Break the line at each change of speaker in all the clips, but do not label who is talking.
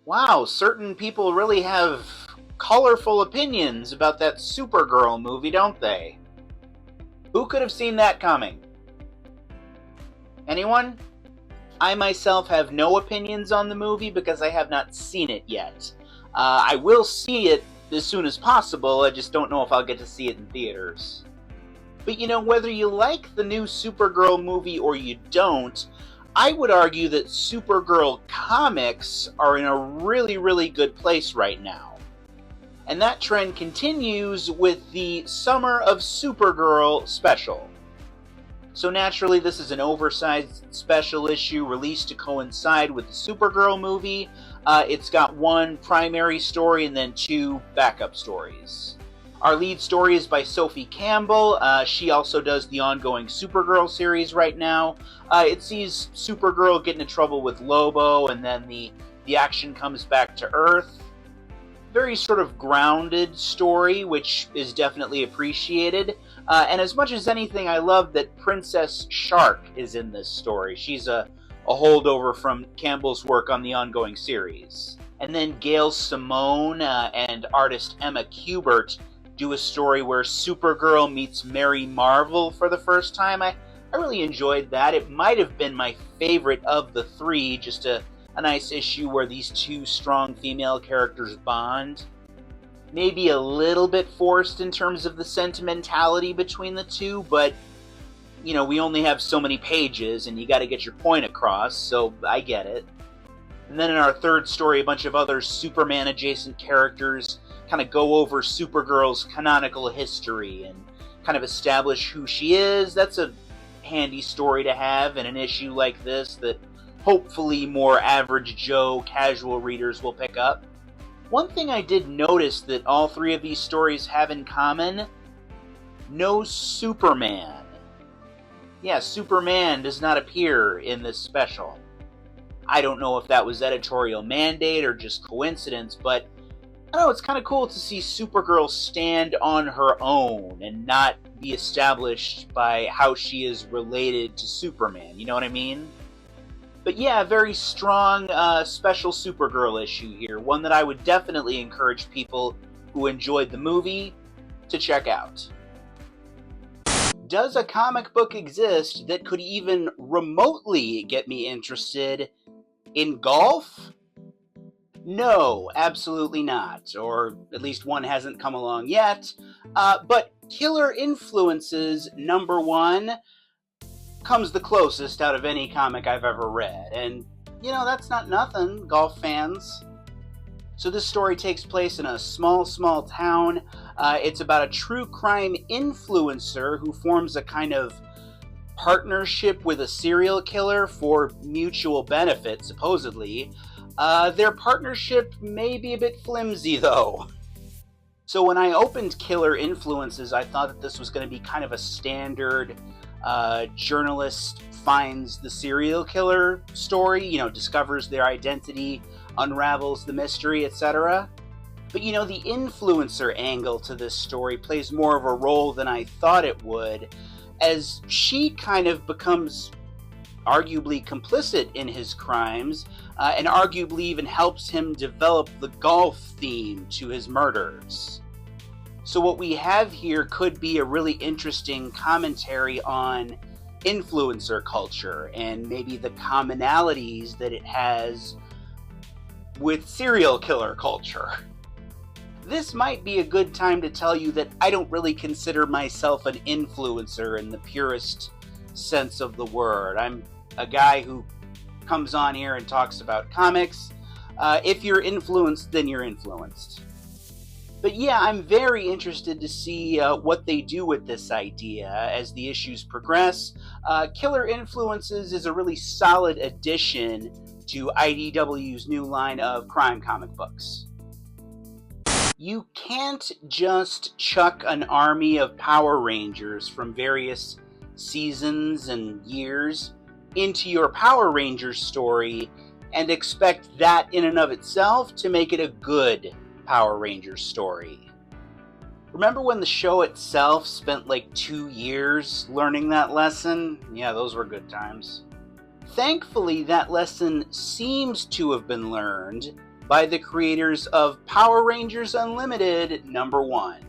Wow, certain people really have colorful opinions about that Supergirl movie, don't they? Who could have seen that coming? Anyone? I myself have no opinions on the movie because I have not seen it yet. I will see it as soon as possible, I just don't know if I'll get to see it in theaters. But you know, whether you like the new Supergirl movie or you don't, I would argue that Supergirl comics are in a really, really good place right now. And that trend continues with the Summer of Supergirl special. So naturally, this is an oversized special issue released to coincide with the Supergirl movie. It's got one primary story and then two backup stories. Our lead story is by Sophie Campbell. She also does the ongoing Supergirl series right now. It sees Supergirl get into trouble with Lobo, and then the action comes back to Earth. Very sort of grounded story, which is definitely appreciated. And as much as anything, I love that Princess Shark is in this story. She's a holdover from Campbell's work on the ongoing series. And then Gail Simone and artist Emma Kubert do a story where Supergirl meets Mary Marvel for the first time. I really enjoyed that. It might have been my favorite of the three, just a nice issue where these two strong female characters bond. Maybe a little bit forced in terms of the sentimentality between the two, but you know, we only have so many pages and you gotta get your point across, so I get it. And then in our third story, a bunch of other Superman adjacent characters kind of go over Supergirl's canonical history and kind of establish who she is. That's a handy story to have in an issue like this that hopefully more average Joe casual readers will pick up. One thing I did notice that all three of these stories have in common: no Superman. Yeah, Superman does not appear in this special. I don't know if that was editorial mandate or just coincidence, but I don't know, it's kind of cool to see Supergirl stand on her own and not be established by how she is related to Superman, you know what I mean? But yeah, a very strong special Supergirl issue here, one that I would definitely encourage people who enjoyed the movie to check out. Does a comic book exist that could even remotely get me interested in golf? No, absolutely not, or at least one hasn't come along yet. But Killer Influences #1 comes the closest out of any comic I've ever read, and you know, that's not nothing, golf fans. So this story takes place in a small town. It's about a true crime influencer who forms a kind of partnership with a serial killer for mutual benefit, supposedly. Their partnership may be a bit flimsy, though. So when I opened Killer Influences, I thought that this was going to be kind of a standard journalist finds the serial killer story, you know, discovers their identity, unravels the mystery, etc. But you know, the influencer angle to this story plays more of a role than I thought it would, as she kind of becomes arguably complicit in his crimes, and arguably even helps him develop the golf theme to his murders. So what we have here could be a really interesting commentary on influencer culture and maybe the commonalities that it has with serial killer culture. This might be a good time to tell you that I don't really consider myself an influencer in the purest sense of the word. I'm a guy who comes on here and talks about comics. If you're influenced, then you're influenced. But yeah, I'm very interested to see what they do with this idea as the issues progress. Killer Influences is a really solid addition to IDW's new line of crime comic books. You can't just chuck an army of Power Rangers from various seasons and years into your Power Rangers story and expect that in and of itself to make it a good Power Rangers story. Remember when the show itself spent like 2 years learning that lesson? Yeah, those were good times. Thankfully, that lesson seems to have been learned, by the creators of Power Rangers Unlimited #1.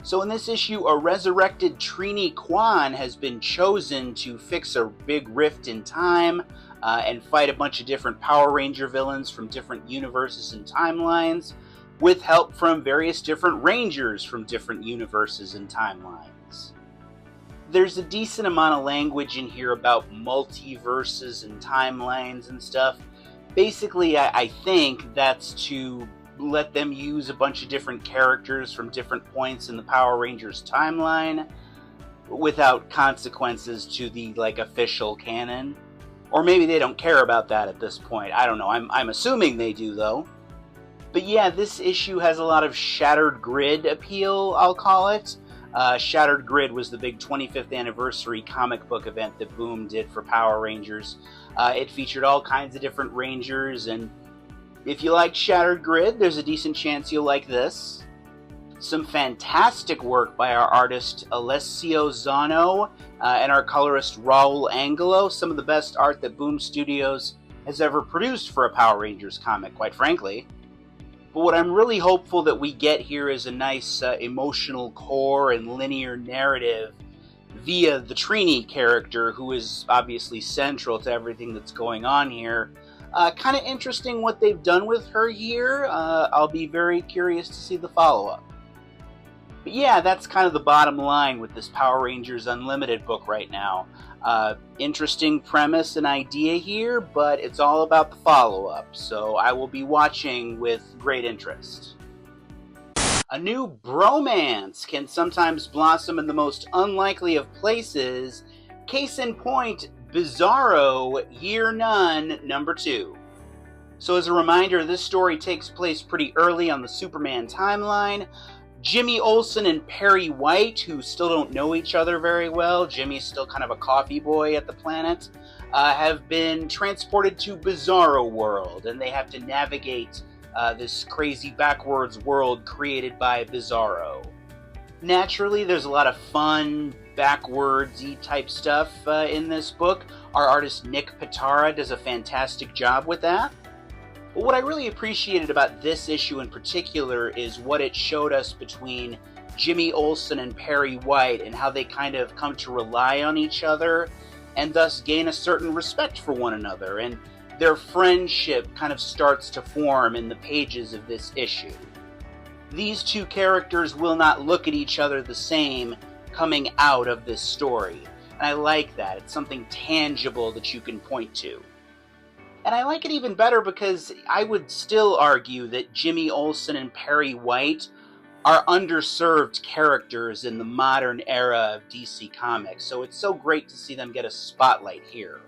So in this issue, a resurrected Trini Kwan has been chosen to fix a big rift in time and fight a bunch of different Power Ranger villains from different universes and timelines, with help from various different Rangers from different universes and timelines. There's a decent amount of language in here about multiverses and timelines and stuff. Basically, I think that's to let them use a bunch of different characters from different points in the Power Rangers timeline without consequences to the official canon. Or maybe they don't care about that at this point. I don't know. I'm assuming they do, though. But yeah, this issue has a lot of Shattered Grid appeal, I'll call it. Shattered Grid was the big 25th anniversary comic book event that Boom did for Power Rangers. It featured all kinds of different Rangers, and if you like Shattered Grid, there's a decent chance you'll like this. Some fantastic work by our artist Alessio Zano and our colorist Raul Angelo. Some of the best art that Boom Studios has ever produced for a Power Rangers comic, quite frankly. But what I'm really hopeful that we get here is a nice emotional core and linear narrative via the Trini character, who is obviously central to everything that's going on here. Kind of interesting what they've done with her here. I'll be very curious to see the follow-up. But yeah, that's kind of the bottom line with this Power Rangers Unlimited book right now. Interesting premise and idea here, but it's all about the follow-up, so I will be watching with great interest. A new bromance can sometimes blossom in the most unlikely of places. Case in point, Bizarro, Year None, #2. So as a reminder, this story takes place pretty early on the Superman timeline. Jimmy Olsen and Perry White, who still don't know each other very well, Jimmy's still kind of a coffee boy at the planet, have been transported to Bizarro World, and they have to navigate this crazy backwards world created by Bizarro. Naturally, there's a lot of fun, backwards-y type stuff in this book. Our artist Nick Pitara does a fantastic job with that. But what I really appreciated about this issue in particular is what it showed us between Jimmy Olsen and Perry White and how they kind of come to rely on each other and thus gain a certain respect for one another, and their friendship kind of starts to form in the pages of this issue. These two characters will not look at each other the same coming out of this story, and I like that. It's something tangible that you can point to. And I like it even better because I would still argue that Jimmy Olsen and Perry White are underserved characters in the modern era of DC Comics, so it's so great to see them get a spotlight here.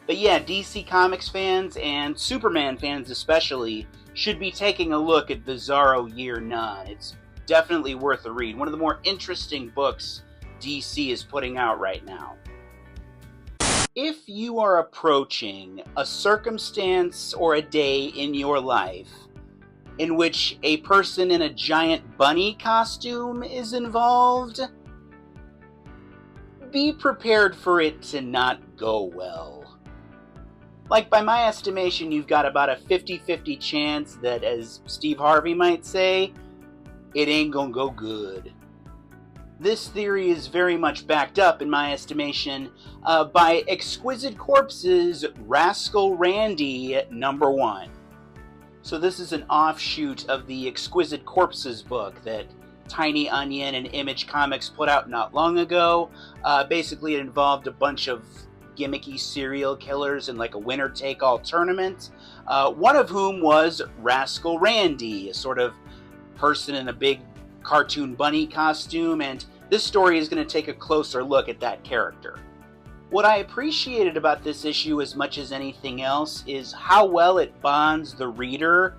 But yeah, DC Comics fans, and Superman fans especially, should be taking a look at Bizarro Year None. It's definitely worth a read. One of the more interesting books DC is putting out right now. If you are approaching a circumstance or a day in your life in which a person in a giant bunny costume is involved, be prepared for it to not go well. Like, by my estimation, you've got about a 50-50 chance that, as Steve Harvey might say, it ain't gonna go good. This theory is very much backed up, in my estimation, by Exquisite Corpse's Rascal Randy #1. So this is an offshoot of the Exquisite Corpses book that Tiny Onion and Image Comics put out not long ago. Basically, it involved a bunch of gimmicky serial killers in like a winner-take-all tournament, one of whom was Rascal Randy, a sort of person in a big cartoon bunny costume, and this story is going to take a closer look at that character. What I appreciated about this issue as much as anything else is how well it bonds the reader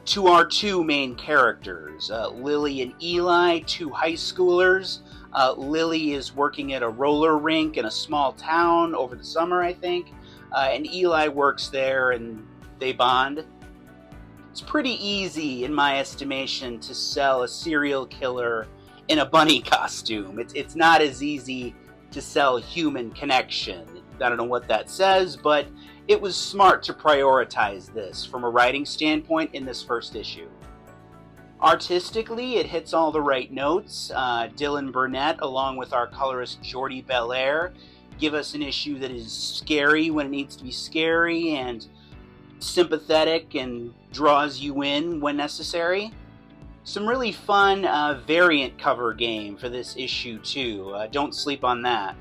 to our two main characters, Lily and Eli, two high schoolers. Lily is working at a roller rink in a small town over the summer, I think, and Eli works there and they bond. It's pretty easy, in my estimation, to sell a serial killer in a bunny costume. It's not as easy to sell human connection. I don't know what that says, but It was smart to prioritize this from a writing standpoint in this first issue. Artistically, it hits all the right notes. Dylan Burnett, along with our colorist Jordi Belair, give us an issue that is scary when it needs to be scary and sympathetic and draws you in when necessary. Some really fun variant cover game for this issue too. Don't sleep on that.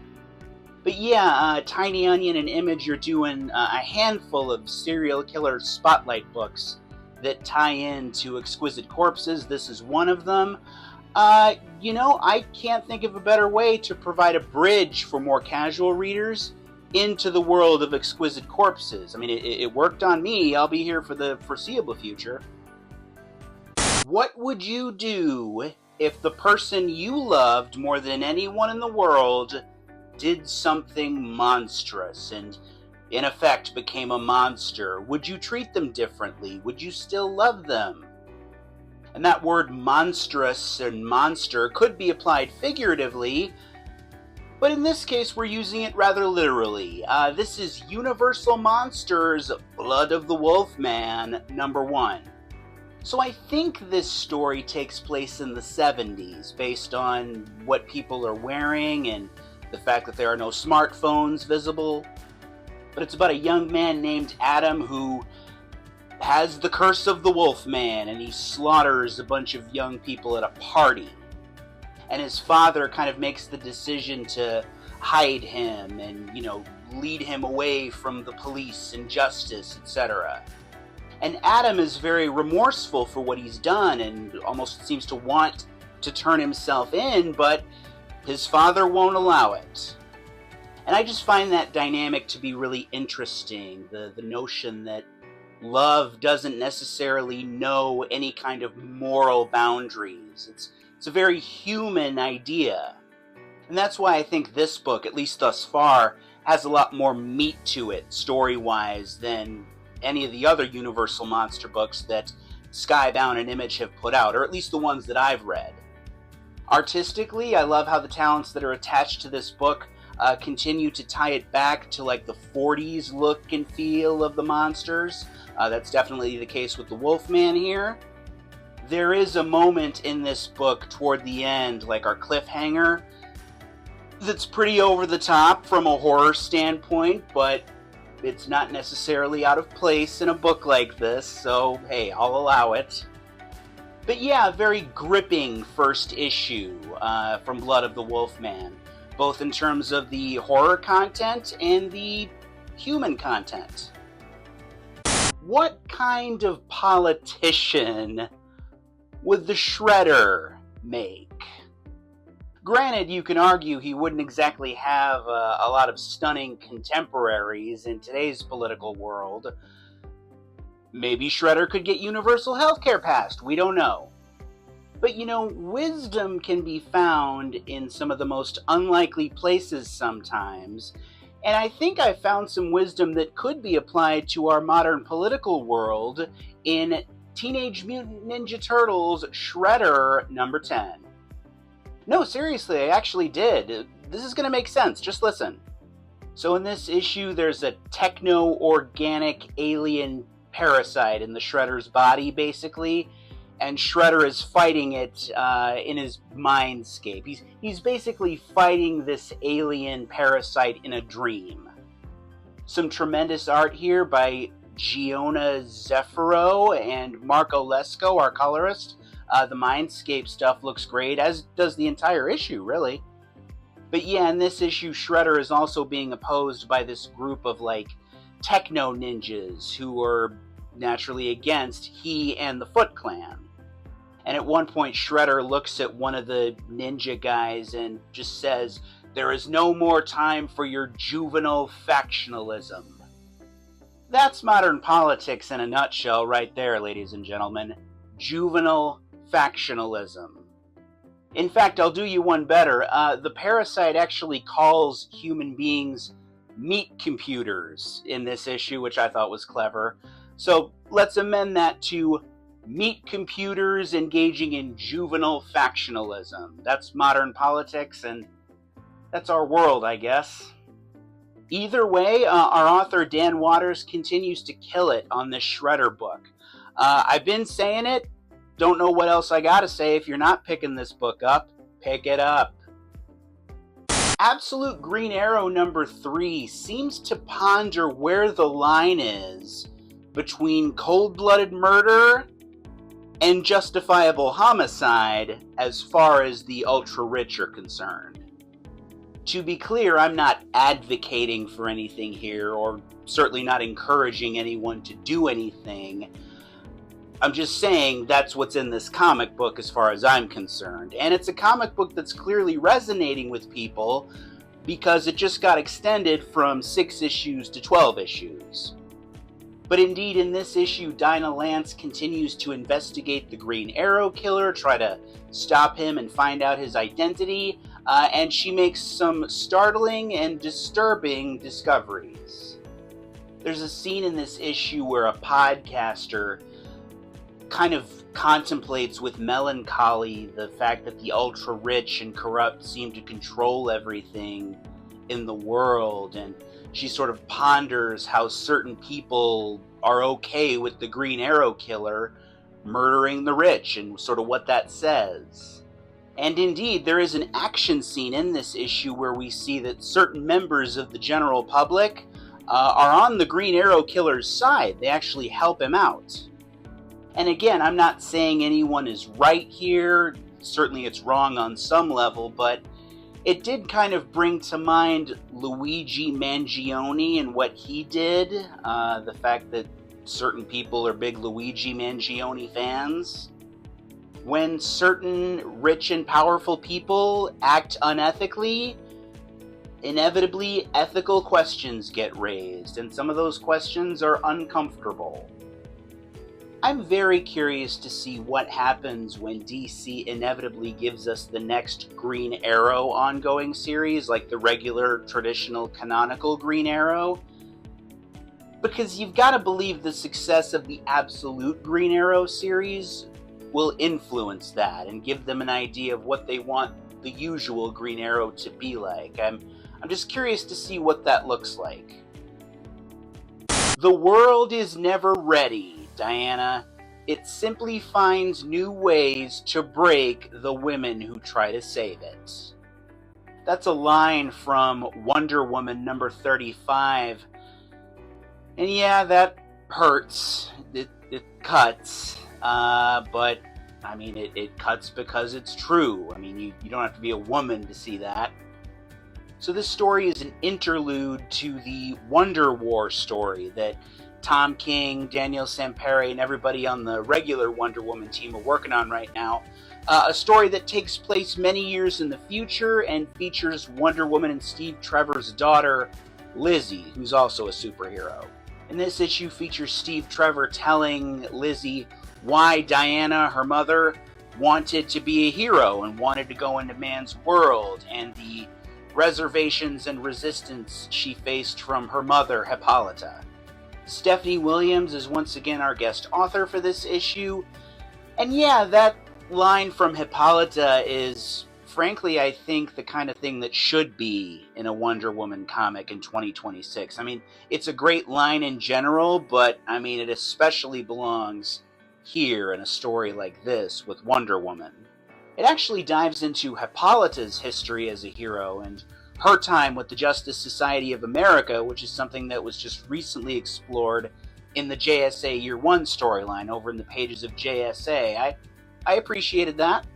But yeah, Tiny Onion and Image are doing a handful of serial killer spotlight books that tie in to Exquisite Corpses. This is one of them. I can't think of a better way to provide a bridge for more casual readers into the world of Exquisite Corpses. I mean, it worked on me. I'll be here for the foreseeable future. What would you do if the person you loved more than anyone in the world did something monstrous and in effect became a monster? Would you treat them differently? Would you still love them? And that word monstrous and monster could be applied figuratively, but in this case we're using it rather literally. This is Universal Monsters Blood of the Wolfman #1. So I think this story takes place in the 70s based on what people are wearing and the fact that there are no smartphones visible. But it's about a young man named Adam who has the curse of the Wolfman, and he slaughters a bunch of young people at a party. And his father kind of makes the decision to hide him and, lead him away from the police and justice, etc. And Adam is very remorseful for what he's done and almost seems to want to turn himself in, but his father won't allow it. And I just find that dynamic to be really interesting, the notion that love doesn't necessarily know any kind of moral boundaries. It's a very human idea. And that's why I think this book, at least thus far, has a lot more meat to it, story-wise, than any of the other Universal Monster books that Skybound and Image have put out, or at least the ones that I've read. Artistically, I love how the talents that are attached to this book continue to tie it back to like the 40s look and feel of the monsters. That's definitely the case with the Wolfman here. There is a moment in this book toward the end, like our cliffhanger, that's pretty over the top from a horror standpoint, but it's not necessarily out of place in a book like this, so hey, I'll allow it. But yeah, a very gripping first issue from Blood of the Wolfman, both in terms of the horror content and the human content. What kind of politician would the Shredder make? Granted, you can argue he wouldn't exactly have a lot of stunning contemporaries in today's political world. Maybe Shredder could get universal healthcare passed, we don't know. But wisdom can be found in some of the most unlikely places sometimes, and I think I found some wisdom that could be applied to our modern political world in Teenage Mutant Ninja Turtles Shredder #10. No, seriously, I actually did. This is going to make sense, just listen. So in this issue, there's a techno-organic alien parasite in the Shredder's body, basically, and Shredder is fighting it in his mindscape. He's basically fighting this alien parasite in a dream. Some tremendous art here by Giona Zeffiro and Marco Lesko, our colorist. The Mindscape stuff looks great, as does the entire issue, really. But yeah, in this issue, Shredder is also being opposed by this group of, techno ninjas who are naturally against he and the Foot Clan. And at one point, Shredder looks at one of the ninja guys and just says, "There is no more time for your juvenile factionalism." That's modern politics in a nutshell right there, ladies and gentlemen. Juvenile factionalism. In fact, I'll do you one better. The parasite actually calls human beings meat computers in this issue, which I thought was clever. So let's amend that to meat computers engaging in juvenile factionalism. That's modern politics, and that's our world, I guess. Either way, our author Dan Waters continues to kill it on this Shredder book. I've been saying it. Don't know what else I gotta say. If you're not picking this book up, pick it up. Absolute Green Arrow number 3 seems to ponder where the line is between cold-blooded murder and justifiable homicide as far as the ultra-rich are concerned. To be clear, I'm not advocating for anything here, or certainly not encouraging anyone to do anything. I'm just saying that's what's in this comic book as far as I'm concerned. And it's a comic book that's clearly resonating with people because it just got extended from 6 issues to 12 issues. But indeed, in this issue, Dinah Lance continues to investigate the Green Arrow killer, try to stop him and find out his identity, and she makes some startling and disturbing discoveries. There's a scene in this issue where a podcaster kind of contemplates with melancholy the fact that the ultra-rich and corrupt seem to control everything in the world, and she sort of ponders how certain people are okay with the Green Arrow killer murdering the rich and sort of what that says. And indeed, there is an action scene in this issue where we see that certain members of the general public are on the Green Arrow killer's side. They actually help him out. And again, I'm not saying anyone is right here. Certainly it's wrong on some level, but it did kind of bring to mind Luigi Mangione and what he did. The fact that certain people are big Luigi Mangione fans. When certain rich and powerful people act unethically, inevitably ethical questions get raised, and some of those questions are uncomfortable. I'm very curious to see what happens when DC inevitably gives us the next Green Arrow ongoing series, like the regular, traditional, canonical Green Arrow. Because you've got to believe the success of the Absolute Green Arrow series will influence that and give them an idea of what they want the usual Green Arrow to be like. I'm just curious to see what that looks like. The world is never ready, Diana. It simply finds new ways to break the women who try to save it. That's a line from Wonder Woman number 35. And yeah, that hurts. It cuts. But, I mean, it cuts because it's true. I mean, you don't have to be a woman to see that. So this story is an interlude to the Wonder War story that Tom King, Daniel Sampere, and everybody on the regular Wonder Woman team are working on right now. A story that takes place many years in the future and features Wonder Woman and Steve Trevor's daughter, Lizzie, who's also a superhero. And this issue features Steve Trevor telling Lizzie why Diana, her mother, wanted to be a hero and wanted to go into man's world, and the reservations and resistance she faced from her mother, Hippolyta. Stephanie Williams is once again our guest author for this issue. And yeah, that line from Hippolyta is, frankly, I think the kind of thing that should be in a Wonder Woman comic in 2026. I mean, it's a great line in general, but I mean, it especially belongs here in a story like this with Wonder Woman. It actually dives into Hippolyta's history as a hero and her time with the Justice Society of America, which is something that was just recently explored in the JSA Year 1 storyline over in the pages of JSA. I appreciated that.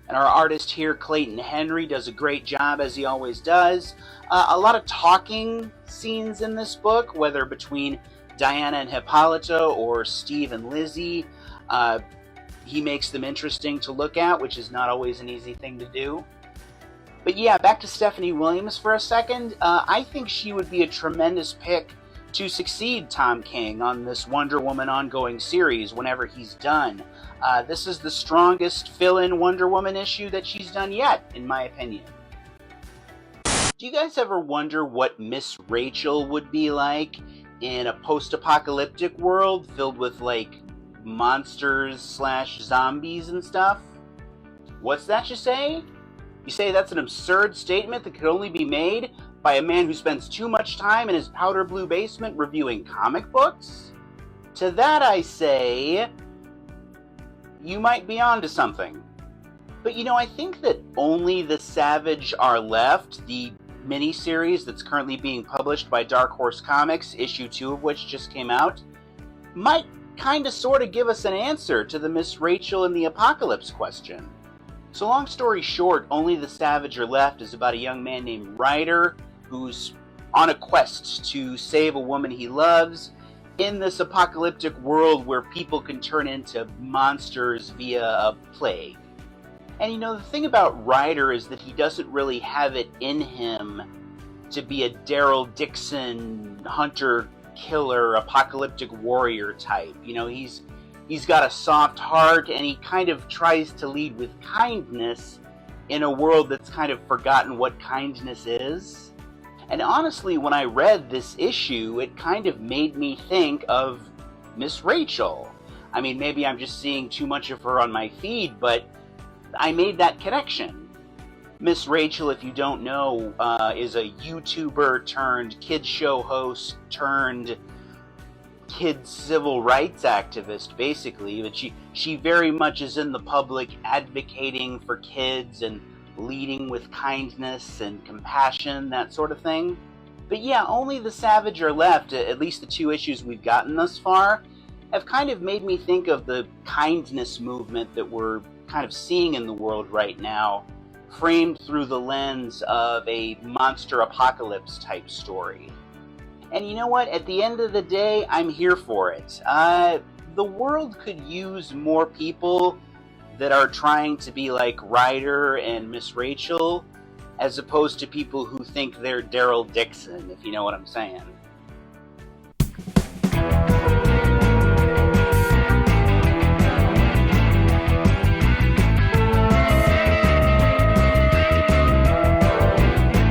And our artist here, Clayton Henry, does a great job, as he always does. A lot of talking scenes in this book, whether between Diana and Hippolyta or Steve and Lizzie. He makes them interesting to look at, which is not always an easy thing to do. But yeah, back to Stephanie Williams for a second. I think she would be a tremendous pick to succeed Tom King on this Wonder Woman ongoing series whenever he's done. This is the strongest fill-in Wonder Woman issue that she's done yet, in my opinion. Do you guys ever wonder what Miss Rachel would be like in a post-apocalyptic world filled with, like, monsters/zombies and stuff? What's that you say? You say that's an absurd statement that could only be made by a man who spends too much time in his powder blue basement reviewing comic books? To that I say, you might be onto something. But I think that Only the Savage Are Left, the miniseries that's currently being published by Dark Horse Comics, issue 2 of which just came out, might kinda sorta give us an answer to the Miss Rachel and the Apocalypse question. So long story short, Only the Savage Are Left is about a young man named Ryder who's on a quest to save a woman he loves in this apocalyptic world where people can turn into monsters via a plague. And the thing about Ryder is that he doesn't really have it in him to be a Daryl Dixon hunter-killer apocalyptic warrior type. He's got a soft heart, and he kind of tries to lead with kindness in a world that's kind of forgotten what kindness is. And honestly, when I read this issue, it kind of made me think of Miss Rachel. I mean, maybe I'm just seeing too much of her on my feed, but I made that connection. Miss Rachel, if you don't know, is a YouTuber turned kids show host turned kids civil rights activist, basically. But she very much is in the public advocating for kids and leading with kindness and compassion, that sort of thing. But yeah, Only the Savage Are Left, at least the 2 issues we've gotten thus far, have kind of made me think of the kindness movement that we're kind of seeing in the world right now, framed through the lens of a monster apocalypse type story. And you know what? At the end of the day, I'm here for it. The world could use more people that are trying to be like Ryder and Miss Rachel, as opposed to people who think they're Daryl Dixon, if you know what I'm saying.